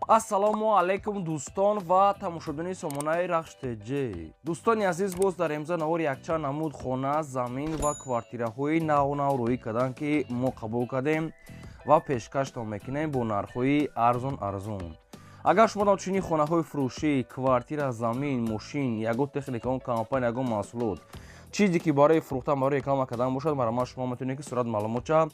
ассалому алайкум дӯстон ва тамошобини сомонаи рахштеҷӣ. Дӯстони азиз, боз дар имза навори якчанд намуд хона, замин ва квартираҳои навнав рӯй карданд, ки мо қабул кардем ва пешкаштон мекунем бо нархҳои арзон. Агар шумо дар чунин хонаҳои фурӯшӣ, квартира, замин, мошин, ягон техникаон компания, ягон маҳсулот, чизе ки барои фурӯхтан, барои реклама кардан бошад, марама шумо метавонед ки сурат маълумотша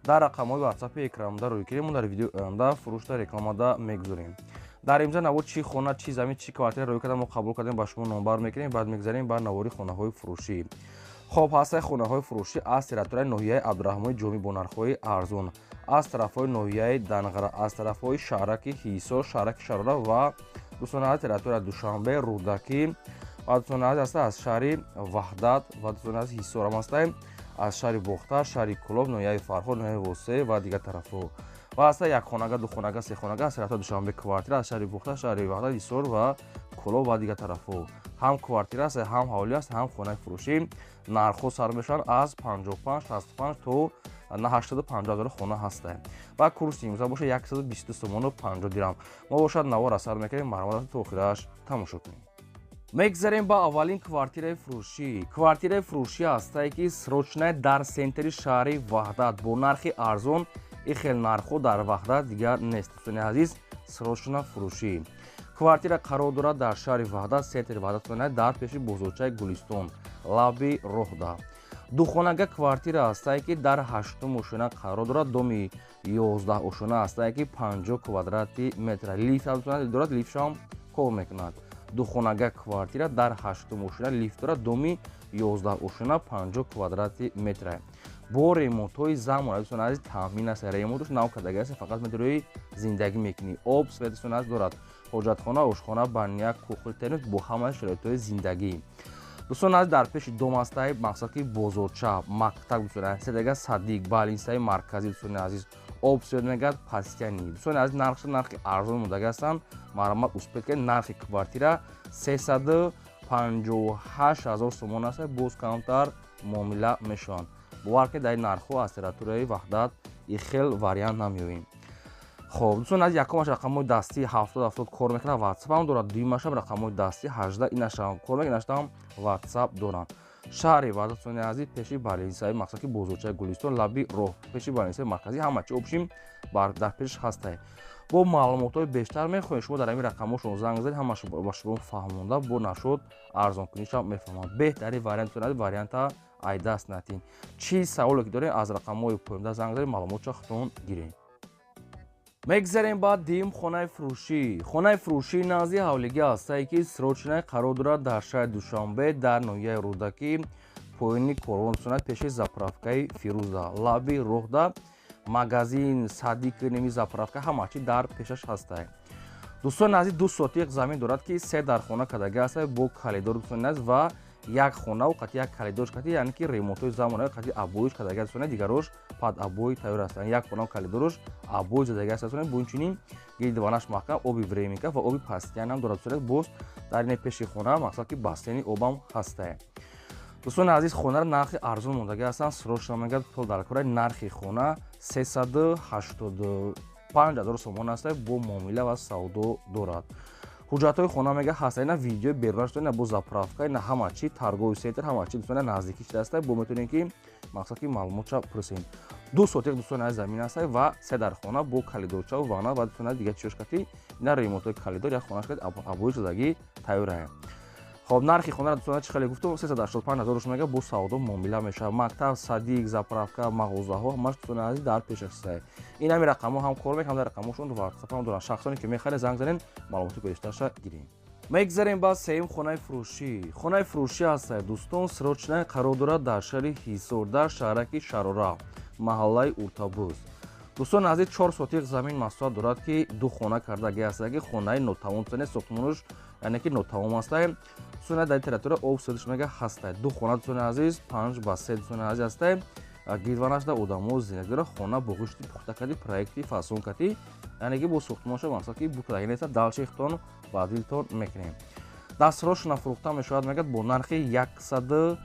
дар рақамҳои WhatsApp экранда рӯй кунем. Дар видеои оянда фурӯшта рекламада мегузорем. Дар имза навор чӣ хона, чӣ замин, чӣ квартира рӯй карда мо қабул кардем, ба шумо номбар мекунем, баъд мегзарем ба навори хонаҳои фурӯшӣ. Хоб, ҳастаи хонаҳои фурӯшӣ аз территорияи ноҳияи Абдурахмони Ҷомӣ бо нархҳои арзон, аз тарафҳои ноҳияи Дангара, аз тарафҳои шаҳраки Ҳисор, шаҳраки Шарора ва дӯстона территорияи Душанбе, Рӯдакӣ ва дӯстона аст аз шаҳри Ваҳдат ва дӯстона аз Ҳисор ҳам астаем, аз шаҳри Бохта, шаҳри Кӯлоб, ноҳияи Фарҳод, ноҳияи Восеъ ва дигар тарафҳо. Ва ҳаста якхонага, духонага, сехонага аз территорияи Душанбе квартира, аз шаҳри Бохта, шаҳри Ваҳдат, Ҳисор ва Кӯлоб ва дигар тарафҳо. Ҳам квартира аст, ҳам ҳавлӣ аст, ҳам хонаи фурӯшӣ. Нархҳо сар мешаванд аз 55-65 то 850 хона ҳастаем. Ва курси имза бошад 122 сомону 50 дирҳам. Мо бошад навора сар мекунем, марҳамат то охираш тамошо кунем. Мегзарем ба аввалин квартираи фурӯшӣ. Квартираи фурӯшӣ ҳастае ки срочная дар сентри шаҳри Ваҳдат бо нархи арзон. ин хел нархҳо дар Ваҳдат дигар нест. дӯстони азиз, срочна фурӯшӣ. Квартира қарор дорад дар шаҳри Ваҳдат, сентри Ваҳдат, дар пеши бозорчаи Гулистон, лаби роҳда. Духонага квартира ҳастае ки дар 8 ошона қарор дорад, доми 11 ошона ҳастае ки 50 квадрати метр. Лифт дорад, лифтшам кор мекунад. Духонага квартира дар 8 ошона лифт дорад, доми 11 ошона 50 квадрати метр. Бо ремонтҳои замона дӯстон азиз таъмин аст. Ремонтш нав кардаги аст, фақат метавонӣ зиндагӣ мекунӣ. Об, свет дӯстон азиз дорад. ҳоҷатхона, ошхона, баня, кухня, интернет бо ҳамаи шароитҳои зиндагӣ. дӯстон азиз, дар пеши дом астаи мақсад ки бозорча, мактаб дӯстон азиз, седага садиқ, балинсаи марказӣ дӯстони азиз, об, свет мегӯяд пастяни. дӯстони азиз, нархи арзон мондаги ҳастанд. Марҳамат успед ки нархи квартира 358 000 сомон аст. боз камтар муомила мешаванд. бовар ки дар ин нархҳо аз территорияи Ваҳдат и хел вариант намеёбем. хоб, дӯстон азиз, якумаш рақамҳои дастӣ 7070 кор мекунад, WhatsApp ҳам дорад. дуюмашам рақамҳои дастӣ 18, инашам кор мекунад, инашам WhatsApp доранд. шаҳри Ваҳдат дӯстони азиз, пеши балинсаи мақсад ки бозорчаи Гулистон, лаби роҳ, пеши балинсаи марказӣ, ҳама чи обшим дар пешаш ҳастае. бо маълумотҳои бештар мехоҳем, шумо дар ҳамин рақамҳошон занг бизанед, ҳамаш ба шумо фаҳмонда бо нашод арзонкунишам мефаҳманд. беҳтарин вариант дӯстон азиз, варианта айдаст натин. чӣ саволе ки дорем аз рақамҳои поёмда занг бизанед, маълумотша худтон гирем. мегзарем ба дим хонаи фурӯшӣ. хонаи фурӯшӣ назди ҳавлигӣ ҳастае ки срочная қарор дорад дар шаҳри Душанбе, дар ноҳияи Рӯдакӣ, поёни корвон дӯстон азиз, пеши заправкаи Фирӯза, лаби роҳда, магазин, садиқ, ними заправка, ҳама чи дар пешаш ҳастае. дӯстони азиз, 2 сотиқ замин дорад ки 3 дар хона кардаги ҳастае бо калидор дӯстони азиз ва як хонаву қати як калидорш кати, яъне ки ремонтҳои замонави қати абоиш кардаги аст дӯстони, дигарош пад абои тайёр ҳастанд. як хонаву калидорош абои задаги аст дӯстони, бо инчунин гирдиванаш маҳкам, оби временка ва оби пастян ҳам дорад дӯстони, боз дар ин пеши хона мақсад ки бассейни обам ҳастае. дӯстони азиз, хонаро нархи арзон мондаги ҳастанд. срочна мегӯяд пул дар кора. нархи хона 385 000 сомон аст, бо муомила ва савдо дорад. ҳуҷҷатҳои хона мега ҳаст, ина видеои берунаш дорад, ина бо заправка, ина ҳама чи торговый центр, ҳама чи дӯстон наздикӣ шуда аст, бо метавонем ки мақсад ки маълумотша пурсем. 2 сотиқ дӯстони азиз замин аст ва 3 дар хона бо калидорчаву ванна ва дӯстон азиз дигар чиёш кати, ина ремонтҳои калидор, як хонаш кати абои задагӣ тайёрае. хоб, нархи хонара дӯстон азиз чӣ хеле гуфтум, 385 000 мега бо савдо муомила мешавад. мактаб, садиқ, заправка, мағозаҳо ҳамаш дӯстони азиз дар пешаш астае. ин ҳамин рақамҳо ҳам кор мекунанд, дар рақамҳошон WhatsApp ҳам доранд. шахсоне ки мехаред занг занед, маълумоти бештарша гирем. мегзарем ба сеюм хонаи фурӯшӣ. хонаи фурӯшӣ ҳастае дӯстон, срочная қарор дорад дар шаҳри Ҳисор, дар шаҳраки Шарора, маҳаллаи Уртабӯз. дӯстон азиз, 4 сотиқ замин маслиҳат дорад ки 2 хона кардаги ҳастае ки хонаи нотамом дӯстони, сохтмонаш яъне ки нотамом астае. дӯстони дар территория об светш мега ҳастае. 2 хона дӯстони азиз 5 ба 3 дӯстони азиз астае. гирдванаш да одамо зиндагӣ дорад. хона бо ғишти пухта кади, проекти фасон кати, яъне ки бо сохтмонша мақсад ки букадаги неста, далшихтон ба дилтон мекунем. дастрош нафурӯхта мешавад мегӯяд бо нархи 170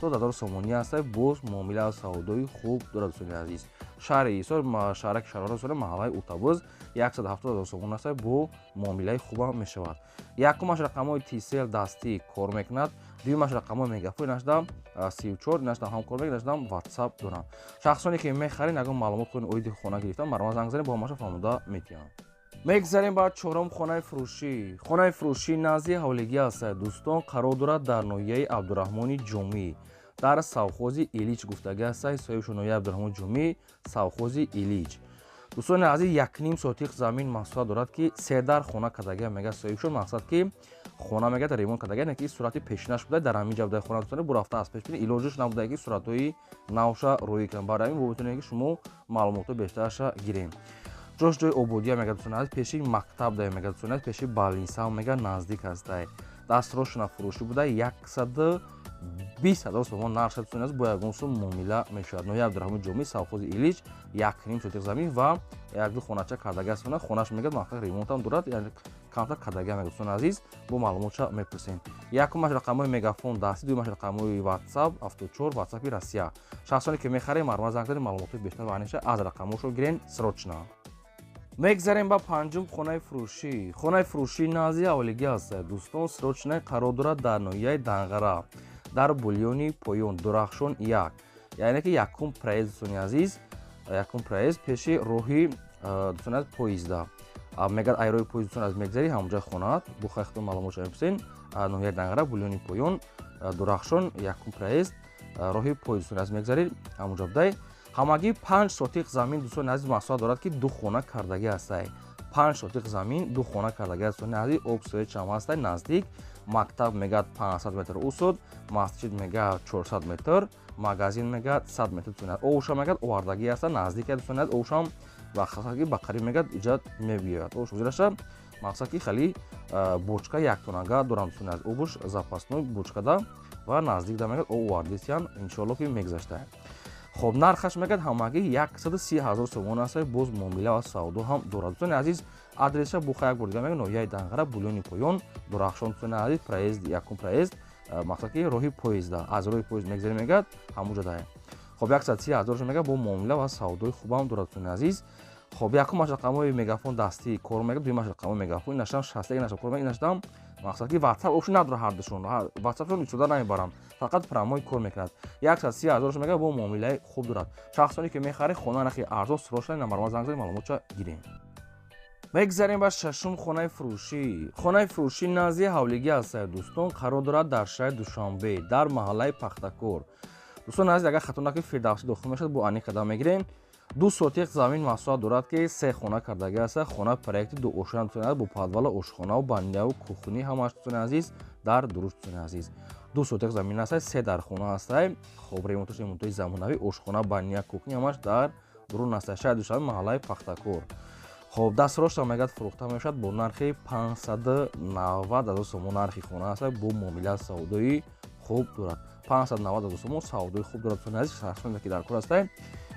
000 сомонӣ астае. боз муомила савдои хуб дорад дӯстони азиз. шаҳри Исор, шаҳраки Шаҳрорасоне, маҳаллаи Утабуз 170,000 сомон аст бо муомилаи хубам мешавад. Якумаш рақамҳои Тисел дастӣ кор мекунад, дуюмаш рақамҳои Мегафон инашдам 34 инашдам ҳам кор мекунад, инашдам WhatsApp дорам. Шахсоне ки мехарин ягон маълумот худин оиди хона гирифтан марма занг занед бо ҳамаша фаҳмода метиҳанд. мегзарем ба чорум хонаи фурӯшӣ. Хонаи фурӯшӣ назди ҳавлигӣ аст. Дӯстон қарор дорад дар ноҳияи Абдураҳмони Ҷумӣ дар совхози Илич гуфтагӣ аст. Соҳибшон ноҳияи Абдураҳмони Ҷумӣ, совхози Илич. дӯстони азиз 1.5 сотиқ замин маҳсулат дорад ки 3 дар хона кардагия мегӯяд соҳибшон. мақсад ки хона мегӯяд ремонт кардагия не ки сурати пешинаш буда дар ҳамин ҷабдаи хона дӯстони бу рафта аз пеш бини илоҷаш набудае ки суратҳои навша рӯӣ кунад. Барои ҳамин бометонед ки шумо маълумотҳои бештараша гирем. ҷош ҷои ободия мегӯяд дӯстони азиз, пеши мактаб дае мегӯяд дӯстони азиз, пеши балниса мегӯяд наздик астае. дастрошона фурӯшӣ буда 120,000 сомон нарх шуд дӯстони азиз, бо ягон сум муомила мешавад. ноҳияи Абдураҳмони Ҷумӣ, совхози Илич, 1.5 сотиқ замин ва 1-2 хонача кардагия аст. хонаш мегӯяд мақсад ремонтам дорад, яъне камтар кардагия мегӯяд дӯстони азиз, бо маълумотша мепурсем. Якумаш рақамҳои Мегафон дастӣ, дуюмаш рақамҳои WhatsApp 74 WhatsApp-и Россия. шахсоне ки мехарем марма занг занед маълумотҳои бештар ва аниша аз рақамҳошро гирен срочна. мегзарем ба панҷум хонаи фурӯшӣ. хонаи фурӯшӣ назди ҳавлигӣ аст. дӯстон срочнаи қарор дорад дар ноҳияи Данғара дар бульёни поён Дурахшон 1, яъне ки якум проезд дӯстони азиз, якум проезд пеши роҳи дӯстони азиз поезда мегӯяд ай роҳи поезд дӯстони азиз мегзарӣ ҳамонҷа хонаат бу хахтон маълумотша мепурсен. ноҳияи Данғара бульёни поён Дурахшон якум проезд роҳи поезд дӯстони азиз мегзарӣ ҳамонҷа будай. ҳамагӣ 5 сотиқ замин дӯстони азиз маҳсулат дорад ки 2 хона кардагӣ астае. 5 сотиқ замин 2 хона кардагӣ аст дӯстони азиз, об суветшам астае наздик. мактаб мегӯяд 500 метр усуд, масҷид мегӯяд 400 метр, магазин мегӯяд 100 метр дӯстони азиз. овуша мегӯяд овардагӣ аста наздик дӯстони азиз, овушам вақти ба қариб мегӯяд иҷод мебиёяд. овуш гузираша мақсад ки хали бочка яктонага дорам дӯстони азиз, обуш запасной бочкада ва наздик да мегӯяд об овардисиян иншоалло ки мегузаштае. хоб нархаш мегӯяд ҳамагӣ 130,000 сомон аст. боз муомила ва савдо ҳам дорад. дӯстони азиз адресша буха як бор дига мегӯяд ноҳияи Данғара бульёни поён Дурахшон дӯстони азиз, проезд якум проезд, мақсад ки роҳи поезда аз роҳи поезд мегзарӣ мегӯяд ҳамонҷа дае. хоб 130,000 мегӯяд бо муомила ва савдои хубам дорад дӯстони азиз. хоб якумаш рақамҳои Мегафон дастӣ кор мегӯяд, дуюмаш рақамҳои Мегафон инашдам 60 инашдам кор мегӯяд, инашдам мақсад ки WhatsApp опшн надорад ҳардушон, WhatsApp-шон истода намебарам, фақат промой кор мекунад. 130,000 мегӯяд бо муомилаи хуб дорад. шахсоне ки мехаред хона нархи арзон срочна намарма занг занед маълумотша гирем. мегзарем ба шашум хонаи фурӯшӣ. хонаи фурӯшӣ назди ҳавлигӣ аст. дӯстон қарор дорад дар шаҳри Душанбе дар маҳаллаи Пахтакор. дӯстон азиз агар хатонаки Фирдавсӣ дохил мешавад бо ани қадам мегирем. 2 сотиқ замин маҳсулат дорад ки 3 хона кардагӣ аст. хона проекти дуошона дӯстони азиз бо подвала ошхонаву баняву кухнӣ ҳамаш дӯстони азиз дар дуруст дӯстони азиз. 2 сотиқ замин аст, 3 дар хона аст. хоб ремонтои замонавӣ ошхона баня кухнӣ ҳамаш дар бурун аст. шаҳри Душанбе маҳаллаи Пахтакор. хоб дастрошта мегӯяд фурӯхта мешавад бо нархи 590,000 сомон нархи хона аст. бо муомила савдои хуб дорад. 590,000 сомон савдои хуб дорад дӯстони азиз. шахсоне ки дар кор астае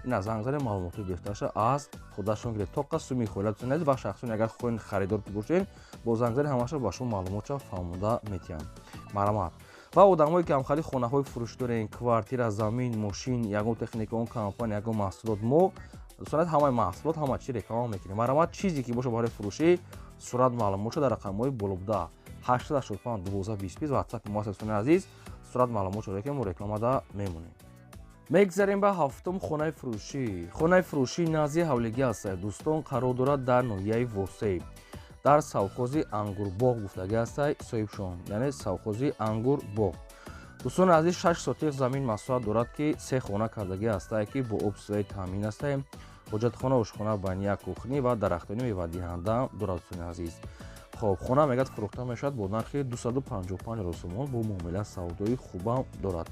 ин аз занг занед маълумоти бештараша аз худашон гиред то қад суми хоҳед дӯстони азиз ва шахсоне агар хоҳен харидор ки бошед бо занг занед ҳамаша ба шумо маълумотша фаҳмода метиҳанд. марамат ва одамое ки ҳамхали хонаҳои фурӯшӣ дорен, квартира, замин, мошин, ягон техника, он компания, ягон маҳсулот, мо дӯстони азиз ҳамаи маҳсулот ҳама чӣ реклама мекунем. марамат чизе ки боша барои фурӯшӣ сурат маълумотша дар рақамҳои болобуда 885 1225 WhatsApp мо аст дӯстони азиз, сурат маълумотша ки мо рекламада мемонем. мегзарем ба ҳафтум хонаи фурӯшӣ. хонаи фурӯшӣ назди ҳавлигӣ аст. дӯстон қарор дорад дар ноҳияи Восей дар совхози Ангурбоғ гуфтагӣ аст соҳибшон, яъне совхози Ангурбоғ. дӯстони азиз 6 сотиқ замин маҳсулат дорад ки 3 хона кардагӣ аст ки бо об сувети таъмин аст. ҳоҷатхона, ошхона, баня, кухнӣ ва дарахтони мевадиҳанда дорад дӯстони азиз. хоб хона мегӯяд фурӯхта мешавад бо нархи 255,000 сомон бо муомила савдои хубам дорад.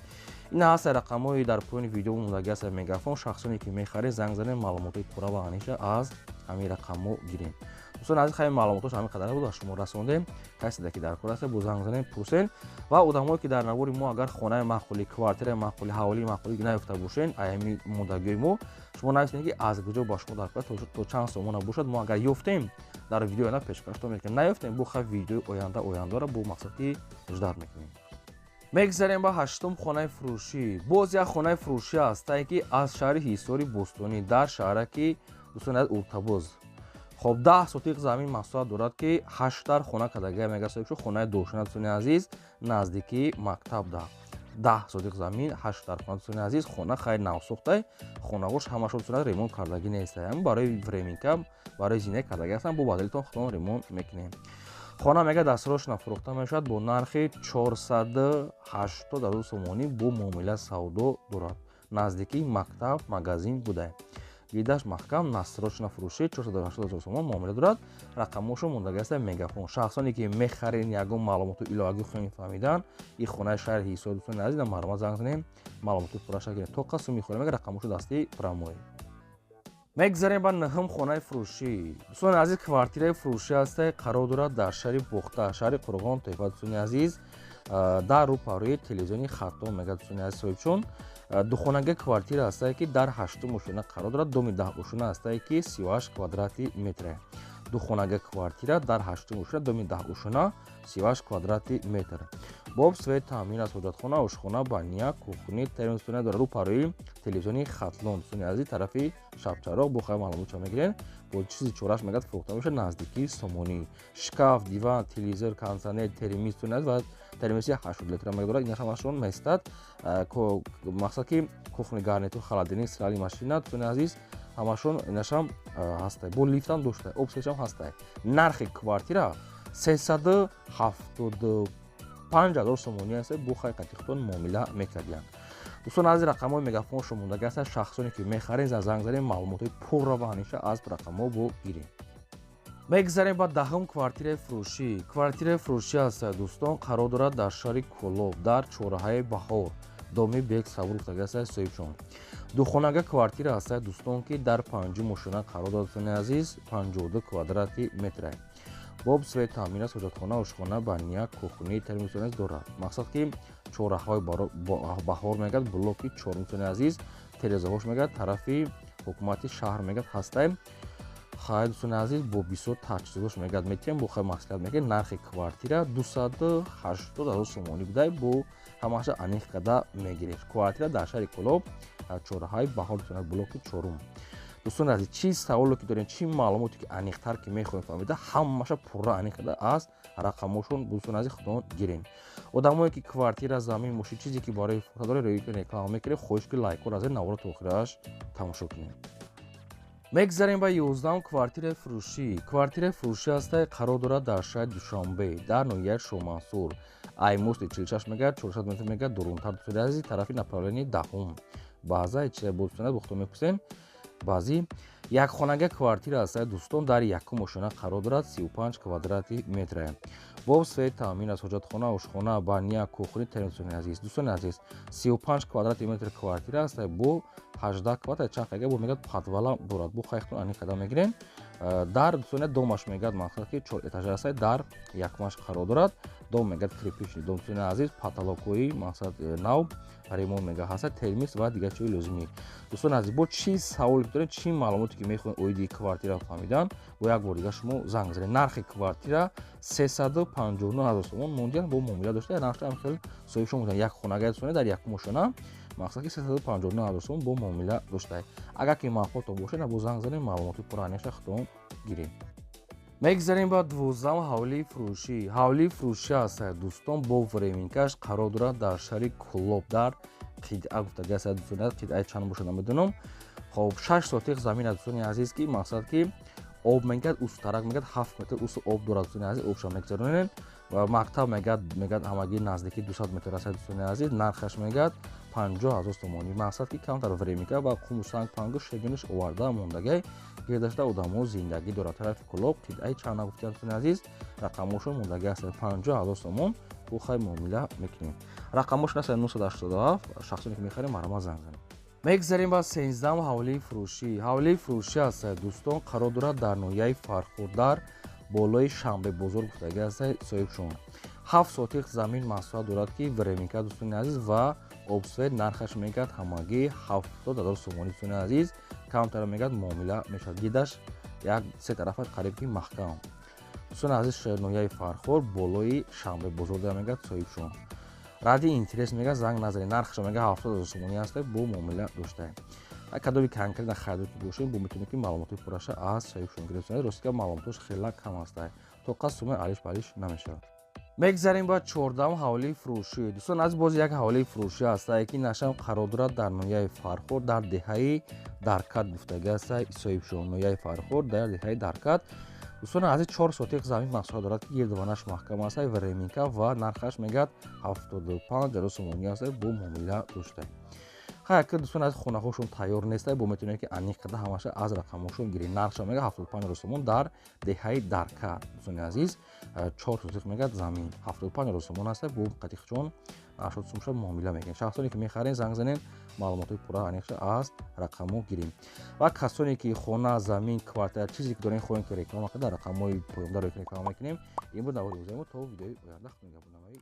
ин аст рақамҳои дар поёни видео мондаги аст Мегафон. шахсоне ки мехаред занг занед маълумоти пурра ва аниша аз ҳамин рақамҳо гирем. дӯстони азиз хеле маълумотош ҳамин қадар буд ба шумо расондем. касе ки дар кор аст бо занг занед пурсен ва одамое ки дар навори мо агар хонаи маъқули, квартираи маъқули, ҳавлии маъқули наёфта бошен аями мондагиҳои мо шумо нависед ки аз куҷо ба шумо дар кор то чанд сомона бошад мо агар ёфтем дар видеои оянда пешкашто мекунем, наёфтем бо видеои ояндавара бо мақсад ки иҷдод мекунем. мегзарем ба ҳаштум хонаи фурӯшӣ. Боз як хонаи фурӯшӣ ҳастае ки аз шаҳри ҳисори бостонӣ дар шаҳраки дӯстон аз уртабоз. хоб 10 сотиқ замин маҳсулот дорад ки 8 хона кадага мегаsoибшо хонаи дошина дӯстони азиз наздикии мактаб да. 10 сотиқ замин 8 хона дӯстони азиз хона хайр навсохтай хонавош ҳамашон дӯстон ремонт кардагӣ нестае. Ҳамин барои временка барои зиндаги кардагӣ ҳастанд бо баделитон худон ремонт мекунем. хона мега дастрошина фурӯхта мешавад бо нархи 480 сомонӣ бо муомила савдо дорад. Наздикии мактаб магазин будай. гидаш маҳкам насрошина фурӯшӣ 480 сомон муомила дорад. рақамошо мондаги аст мегафон. шахсоне ки мехарин ягон маълумоту иловагӣ хоҳем фаҳмидан ин хонаи шаҳри ҳисор дӯстони азиз дар маълумот занг занем маълумоту пурраша гирем то қасу мехорем мега рақамошо дасти прамои. мегзарем ба наҳум хонаи фурӯшӣ. дӯстони азиз квартираи фурӯшӣ ҳасте қарор дорад дар шаҳри бухта шаҳри қурғон тоифа дӯстони азиз дар рӯпарӯи телевизиони хаттон мега дӯстони азиз соҳибчун духонаги квартира ҳастае ки дар 8 ошона қарор дорад доми 10 ошона ҳастае ки 38 квадрати метре. духонаги квартира дар 8 ошона доми 10 ошона 38 квадрати метр. боб свет таъмин аз ҳоҷатхона ошхона баня кухни термин дӯстони дорад рӯпарӯи телевизиони хатлон дӯстони азиз тарафи шабчароғ бо хай маълумотча мегирен бо чизи чораш мегад фурӯхта мешавад наздикии сомонӣ шкаф диван телевизор кондитсионер термис дӯстони азиз ва термиси 80 литра мегадорад инаш ҳамашон меистад мақсад ки кухни гарнитур холодильник стиральни машина дӯстони азиз ҳамашон инашам ҳастае бо лифтам доштае обсешам ҳастае. нархи квартира 375,000 сомонӣ аст бо хай қатиқтон муомила мекардиянд. дӯстон азиз рақамҳои мегафоншо мондаги аст шахсоне ки мехарен занг занем маълумотҳои пурра ва ҳамеша аз рақамҳо бо гирем. мегзарем ба даҳум квартираи фурӯшӣ. квартираи фурӯшӣ аст дӯстон қарор дорад дар шаҳри кӯлоб дар чораҳаи баҳор доми бек савурухтаги аст соҳибшон. духонага квартира аст дӯстон ки дар 5 ошона қарор дорад дӯстони азиз 52 квадрати метре. боб свет таъмин аст ҳоҷатхона ошхона баня кухни термин дӯстони азиз дорад. мақсад ки чораҳаи баҳор мегад блоки 4 дӯстони азиз терезаҳош мегад тарафи ҳукумати шаҳр мегад ҳастаем хай дӯстони азиз бо бисёр таҷҳизотош мегад метиҳем бо хай маслиҳат мегирем. нархи квартира 280,000 сомонӣ будай бо ҳамаша аниқ када мегирем. квартира дар шаҳри кӯлоб чораҳаи баҳор дӯстони блоки 4. дӯстони азиз чӣ саволе ки дорем чӣ маълумоте ки аниқтар ки мехоҳем фаҳмида ҳамаша пурра аниқ када аст рақамошон дӯстони азиз худон гирем. одамое ки квартира замин мошин чизе ки барои фотодори реклама мекунем хоҳиш ки лайкҳо разер навора то охираш тамошо кунем. мегзарем ба 11 квартираи фурӯшӣ. квартираи фурӯшӣ аст қарор дорад дар шаҳри душанбе дар ноҳияи шоҳмансур аймости 46 мегад 400 метр мегад дурунтар дӯстони азиз тарафи направлени даҳум баъза чизе бо дӯстони бухто мепурсем баъзи якхонага квартира аст дӯстон дар якум ошона қарор дорад 35 квадрати метре. боб свет таъмин аз ҳоҷатхона ошхона баня кухни термин дӯстони азиз дӯстони азиз 35 квадрати метр квартира аст бо 18 квадрат чанд кага бо мегад падвала дорад бо хайхтон аниқ када мегирем. дар дӯстони домаш мегад мақсад ки 4 этажа аст дар якумаш қарор дорад дом мегад крепични дом дӯстони азиз паталокҳои мақсад нав ремонт мега ҳаст термис ва дигар чизи лозимӣ. дӯстони азиз бо чӣ саволе ки дорем чӣ маълумоте ки мехоҳем оиди квартира фаҳмидан бо як бор дига шумо занг занед. нархи квартира 359,000 сомон мондиянд бо муомила дошта нашта амсол соҳибшон буданд як хонага дӯстони дар якум ошона мақсад ки 359,000 сомон бо муомила доштае. агар ки манфоатон бошед бо занг занем маълумоти пурра аниқша худон гирем. мегзарем ба 12 ҳавлии фурӯшӣ. ҳавлии фурӯшӣ аст дӯстон бо временкаш қарор дорад дар шаҳри кӯлоб дар қида гуфтаги аст дӯстони аз қидаи чанд бошад намедонам. хоб 6 сотиқ замин аст дӯстони азиз ки мақсад ки об мегад устарак мегад 7 метр усу об дорад дӯстони азиз обша мегзаронем ва мактаб мегад ҳамагӣ наздики 200 метр аст дӯстони азиз нархаш мегад 50,000 сомонӣ мақсад ки камтар временка ва қуму санг пангу шегиниш оварда мондагай гирдашта одамҳо зиндагӣ дорад тарафи кӯлоб қидаи чанд гуфтиям дӯстони азиз рақамошон мондагӣ аст 50,000 сомон бо хай муомила мекунем. рақамошон аст 987 шахсоне ки мехарем маълумот занг занем. мегзарем ба 13 ҳавлии фурӯшӣ. ҳавлии фурӯшӣ аст дӯстон қарор дорад дар ноҳияи фархурдар болои шанбе бозор гуфтаги аст соҳибшон. 7 сотиқ замин маҳсулот дорад ки временка дӯстони азиз ва обсвет нархаш мегад ҳамагӣ 70,000 сомонӣ дӯстони азиз камтар мегад муомила мешавад гидаш як се тарафаш қариб ки маҳкам дӯстони азиз ноҳияи фархор болои шанбе бозор дар мегад соҳибшон. ради интерес мега занг назари нархша мега 70000 сомонӣ аст бо муомила доштаем. Кадоби конкретна харидо ки бошем бо метавонем ки маълумотои пурраша аз шаҳибшон гирифта. Рости ки маълумотош хела кам аст. То қад сума алиш балиш намешавад. мегзарем ба 14 ҳавлии фурӯшӣ. дӯстон аз боз як ҳавлии фурӯшӣ аст ки нашам қарор дорад дар ноҳияи Фархор дар деҳаи Даркат гуфтага аст. соҳибшон ноҳияи Фархор дар деҳаи Даркат. дӯстон аз 4 сотиқ замин маҳсулот дорад ки гирдванаш маҳкам аст ва реминка ва нархаш мегӯяд 75000 сомонӣ аст бо муомила дошта. ҳака дӯстон аз хонаҳошон тайёр нест бо метавонем ки аниқ када ҳамаша аз рақамошон гирем. нархша мега 75000 сомон дар деҳаи Даркат. дӯстони азиз 4 сотиқ мегӯяд замин 75000 сомон аст бо қатиқчон 80 сомонша муомила мекунем. шахсоне ки мехарен занг занен маълумотои пурра аниқша аз рақамо гирем. ва касоне ки хона замин квартира чизе ки дорем хоҳем ки реклама када рақамои поёмдаро реклама мекунем. имрӯз навори гузарем то видеои оянда хунагабунамаи